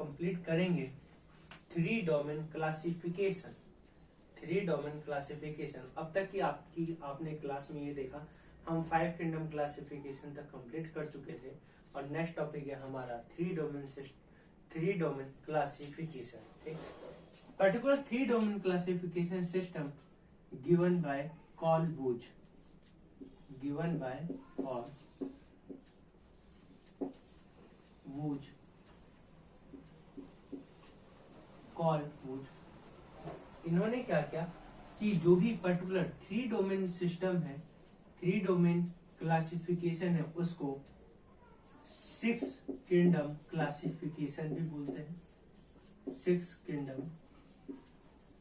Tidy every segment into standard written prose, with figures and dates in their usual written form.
Complete करेंगे three domain classification. Three domain classification अब तक की आपने क्लास में ये देखा, हम 5 किंगडम क्लासिफिकेशन तक कंप्लीट कर चुके थे और नेक्स्ट टॉपिक है हमारा थ्री डोमेन क्लासिफिकेशन। ठीक, particular three domain classification system given by कॉलबूच, गिवन बाय कॉलबूच। इन्होंने क्या किया कि जो भी पर्टिकुलर थ्री डोमेन सिस्टम है, थ्री डोमेन क्लासिफिकेशन है, उसको 6 किंगडम क्लासिफिकेशन भी बोलते हैं, 6 किंगडम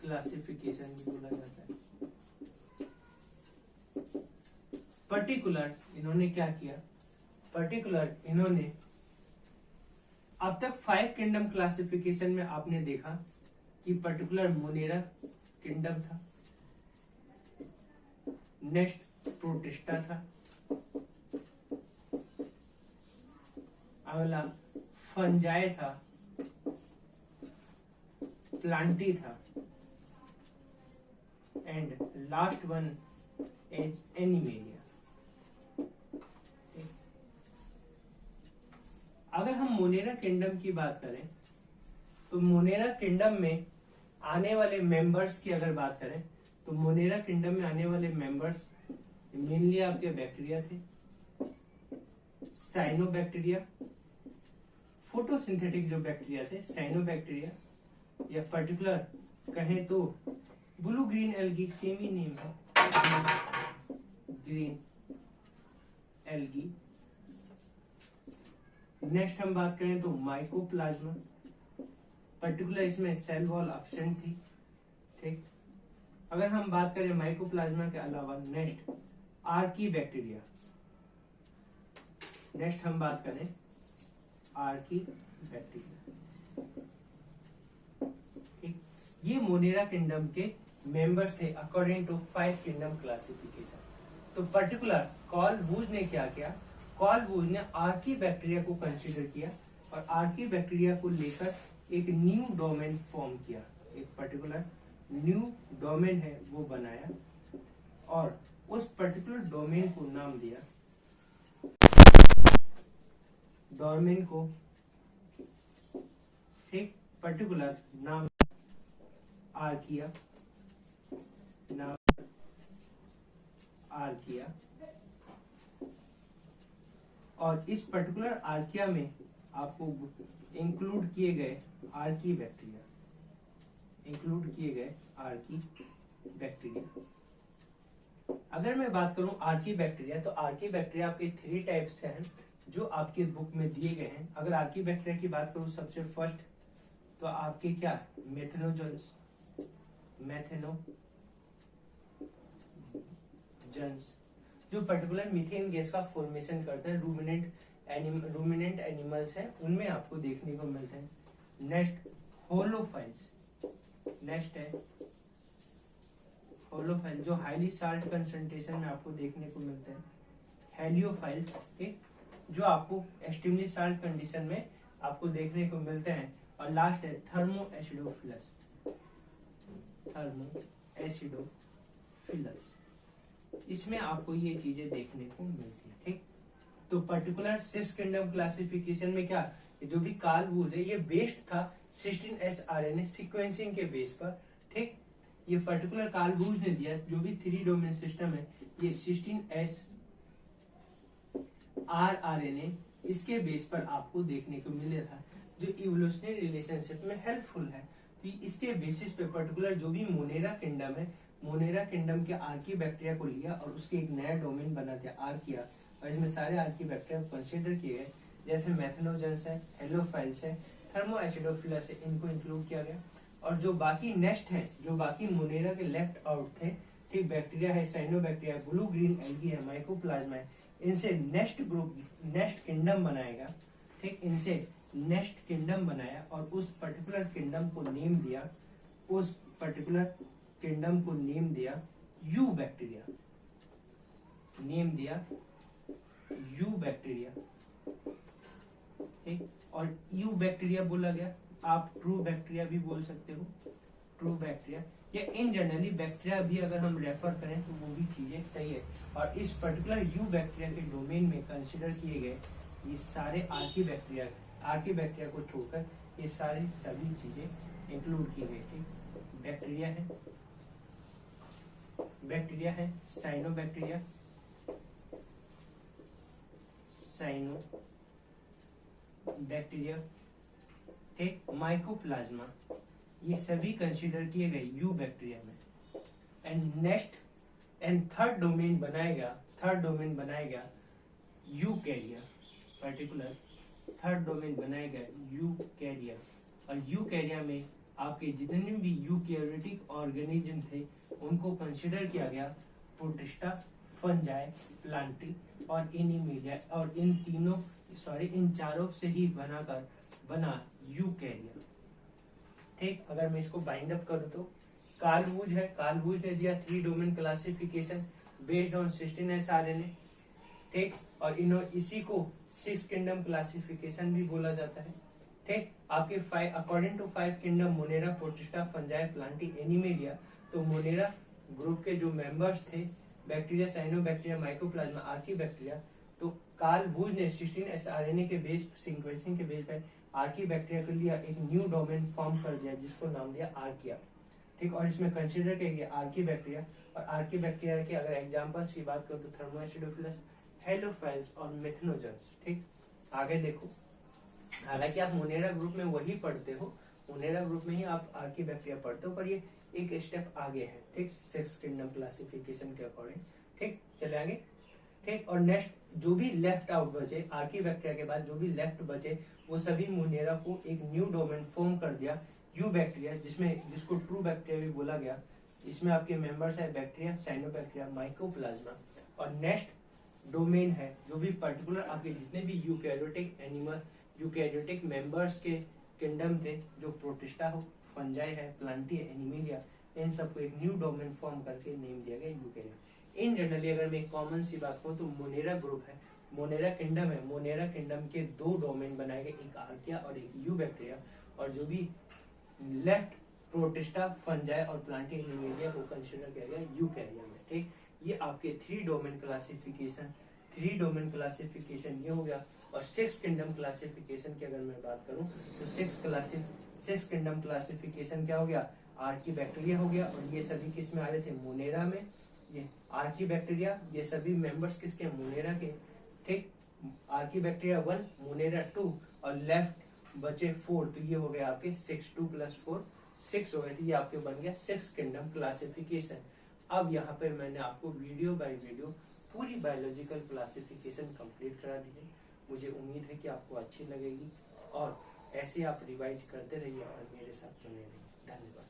क्लासिफिकेशन भी बोला जाता है। पर्टिकुलर इन्होंने क्या किया, पर्टिकुलर इन्होंने अब तक 5 किंगडम क्लासिफिकेशन में आपने देखा कि पर्टिकुलर मोनेरा किंगडम था, नेक्स्ट प्रोटिस्टा था, अगला फंजाई था, प्लांटी था, and last one is animalia. अगर हम मोनेरा किंगडम की बात करें तो मोनेरा किंगडम में आने वाले मेंबर्स की अगर बात करें तो मोनेरा किंगडम में आने वाले मेंबर्स मेनली आपके बैक्टीरिया थे, साइनोबैक्टीरिया, फोटोसिंथेटिक जो बैक्टीरिया थे साइनोबैक्टीरिया, या पर्टिकुलर कहें तो ब्लू ग्रीन एल्गी, सेम ही नेम है, ग्रीन एल्गी। नेक्स्ट हम बात करें तो माइकोप्लाज्मा, पर्टिकुलर इसमें सेल वॉल एब्सेंट थी। ठीक, अगर हम बात करें माइकोप्लाज्मा के अलावा नेक्स्ट आर्की बैक्टीरिया, नेक्स्ट हम बात करें आर्की बैक्टीरिया। ठीक, ये मोनेरा किंगडम के मेंबर्स थे अकॉर्डिंग टू 5 किंगडम क्लासिफिकेशन। तो पर्टिकुलर कॉलबूच ने क्या किया, कॉलबूच ने आर्की बैक्टीरिया को कंसीडर किया और आर्की बैक्टीरिया को लेकर एक न्यू डोमेन फॉर्म किया, एक पर्टिकुलर न्यू डोमेन है वो बनाया और उस पर्टिकुलर डोमेन को नाम दिया, डोमेन को एक पर्टिकुलर नाम आर्किया, नाम आर्किया। और इस पर्टिकुलर आर्किया में आपको इंक्लूड किए गए आर्की बैक्टीरिया, इंक्लूड किए गए आर्की बैक्टीरिया। अगर मैं बात करूं आर्की बैक्टीरिया, तो आर्की बैक्टीरिया आपके 3 टाइप्स हैं जो आपके बुक में दिए गए हैं। अगर आर्की बैक्टीरिया की बात करूं सबसे फर्स्ट तो आपके क्या मेथनोजेंस, जो पर्टिकुलर मीथेन गैस का फॉर्मेशन करते हैं, रूमिनेंट एनिमल्स हैं उनमें आपको देखने को मिलते हैं। नेक्स्ट होलोफाइल्स, नेक्स्ट है होलोफाइल जो हाईली साल्ट कंसंट्रेशन में आपको देखने को मिलते हैं। हेलियोफाइल्स जो आपको एक्सट्रीमली साल्ट कंडीशन में आपको देखने को मिलते हैं। और लास्ट है थर्मोएसिडोफिलस, थर्मोएसिडोफिलस, इसमें आपको ये चीजें देखने को मिलती है। ठीक, तो पर्टिकुलर 6 किंगडम क्लासिफिकेशन में क्या, जो भी कॉलबूच है ये बेस्ड था 16S RNA सीक्वेंसिंग के बेस पर। ठीक, ये पर्टिकुलर कॉलबूच ने दिया जो भी 3 डोमेन सिस्टम है ये 16S RNA इसके बेस पर आपको देखने को मिला था, जो इवोल्यूशनरी रिलेशनशिप में हेल्पफुल है। तो इसके बेसिस पे पर्टिकुलर जो भी मोनेरा किंगडम है, मोनेरा किंगडम के आर्की बैक्टीरिया को लिया और उसके एक नया डोमेन बना दिया आर्किया, और इसमें सारे आर्की बैक्टीरिया कंसीडर किए गए, जैसे मेथनोजेंस है, हेलोफाइल्स है, थर्मोएसिडोफिलस है, इनको इंक्लूड किया गया। और जो बाकी नेक्स्ट है, जो बाकी मोनेरा के लेफ्ट आउट थे, ठीक, बैक्टीरिया है, साइनोबैक्टीरिया, ब्लू ग्रीन एल्गी है, माइकोप्लाज्मा है, इनसे नेक्स्ट ग्रुप, नेक्स्ट किंगडम बनाएगा। ठीक, इनसे नेक्स्ट किंगडम बनाया और उस पर्टिकुलर किंगडम को नेम दिया, उस पर्टिकुलर किंगडम को नेम दिया यू बैक्टीरिया, नेम दिया यू बैक्टीरिया। ठीक, और यू बैक्टीरिया बोला गया आप ट्रू बैक्टीरिया भी बोल सकते हो, ट्रू बैक्टीरिया, या इन जनरली बैक्टीरिया भी अगर हम रेफर करें तो वो भी चीजें सही है। और इस पर्टिकुलर यू बैक्टीरिया के डोमेन में कंसिडर किए गए ये सारे आर्की बैक्टीरिया को छोड़कर ये सारी सभी चीजें इंक्लूड की गई थी। बैक्टीरिया है साइनो बैक्टीरिया, ठीक, माइकोप्लाज्मा, ये सभी कंसीडर किए गए यू बैक्टीरिया में। एंड थर्ड डोमेन बनाएगा यूकैरिया, पर्टिकुलर थर्ड डोमेन बनाएगा यूकैरिया। और यूकैरिया में आपके जितने भी यूकैरियोटिक ऑर्गेनिज्म थे उनको कंसीडर किया गया प्रोटिस्टा, फंजाई, प्लांटी और एनिमेलिया, और इन चारों से ही बना यूकैरिया। ठीक, अगर मैं इसको बाइंड अप करूं तो कार्ल वुज ने दिया 3 domain classification based on sixteen SRNA, ठीक, और इसी को 6 किंगडम क्लासिफिकेशन भी बोला जाता है। ठीक, आपके 5 according to 5 kingdom Monera, Protista, Fungi, Plantae, Animalia. तो मोनेरा ग्रुप के जो मेंबर्स थे bacteria, cyanobacteria, mycoplasma, archaebacteria, तो कार्ल वुज ने 16 एसआरएनए के बेस सीक्वेंसिंग के बेस पे आर्की बैक्टीरिया के लिए एक न्यू डोमेन फॉर्म कर दिया जिसको नाम दिया आर्किया। ठीक, और इसमें कंसीडर किया गया आर्की बैक्टीरिया। और आर्की बैक्टीरिया के अगर एग्जांपल्स की बात करूं तो थर्मोएसिडोफिलस, हेलोफाइल्स और मेथनोजन्स। ठीक, आगे देखो, हालांकि आप मोनेरा ग्रुप में वही पढ़ते हो, मोनेरा ग्रुप में ही आप आर्की बैक्टीरिया पढ़ते हो, पर ये एक स्टेप आगे है। ठीक, 6 किंगडम क्लासिफिकेशन के अकॉर्डिंग। ठीक, चले आगे। ठीक, और नेक्स्ट जो भी लेफ्ट आउट बचे आर्की बैक्टीरिया के बाद जो भी लेफ्ट बचे वो सभी मोनेरा को एक न्यू डोमेन फॉर्म कर दिया यू बैक्टीरिया, जिसको ट्रू बैक्टीरिया भी बोला गया। इसमें आपके मेंबर्स है बैक्टीरिया, साइनोबैक्टीरिया, माइकोप्लाज्मा। और नेक्स्ट डोमेन है जो भी पर्टिकुलर आपके जितने भी यूकैरियोटिक मेंबर्स के किंगडम थे, जो प्रोटिस्टा हो, फंजाई है, प्लांटी है, एनिमेलिया, इन सबको एक न्यू डोमेन फॉर्म करके नेम दिया गया यूकैरिया। इन जनरली अगर मैं कॉमन सी बात कहूँ तो मोनेरा ग्रुप है, मोनेरा किंगडम है, मोनेरा किंगडम के 2 डोमेन बनाए गए, एक आर्किया और एक यू बैक्टीरिया। और जो भी लेफ्ट प्रोटिस्टा, फंजाई और प्लांटी, एनिमेलिया को कंसीडर किया गया यूकैरिया में। ठीक, ये आपके 3 डोमेन क्लासिफिकेशन ये हो गया। और 6 किंगडम क्लासिफिकेशन की अगर मैं बात करूं तो 6 किंगडम क्लासिफिकेशन क्या हो गया, आर्की बैक्टीरिया हो गया। और ये सभी किस में आ रहे थे, मोनेरा में। ये आर्की बैक्टीरिया, ये सभी मेंबर्स किसके, मोनेरा के। ठीक, आर्की बैक्टीरिया 1, मोनेरा 2 और लेफ्ट बचे 4, तो ये हो गया आपके 6, 2 + 4 6 हो गए, तो ये आपके बन गया 6 किंगडम क्लासिफिकेशन। अब यहाँ पे मैंने आपको वीडियो बाय वीडियो पूरी बायोलॉजिकल क्लासिफिकेशन कंप्लीट करा दी है। मुझे उम्मीद है कि आपको अच्छी लगेगी और ऐसे आप रिवाइज करते रहिए और मेरे साथ जुड़े रहिए। धन्यवाद।